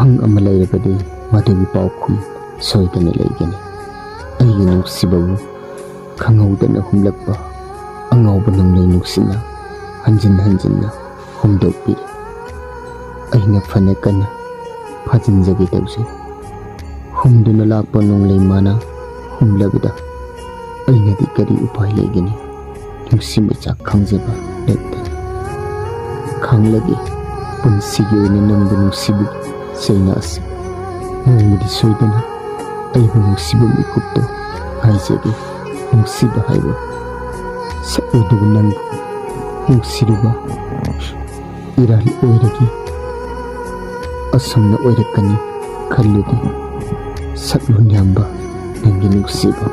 वहंग अमा लैरबदि मदुगी पाउखुम सोइदना लैगनि अइगि नुक्सिबबु खंगौदना हुमलकपा अंगाउब नंगलै नुक्सिना हंजिन हंजिनना हुमदोकपिरे अइना फना कना फाजिनजगे तौसे हुमदुना लाकपा नोंगलै माना हुमलबदा अइनादि करी उपाय लैगनि नुक्सिमचा खंजबा लेप्तना खांलगे पुंसिगी ओइना नंगबु नुक्सिबु चैनासी नोंगमदि सोइदना अइबु नुक्सिबु मिकुपतो हाइजगे नुक्सिबा हाइबा सउदुबु नंगबु नुक्सिरुबा इराल ओइरगी असमना ओइरकनी खल्लुदि सकलुन याम्बा नंगी नुक्सिबा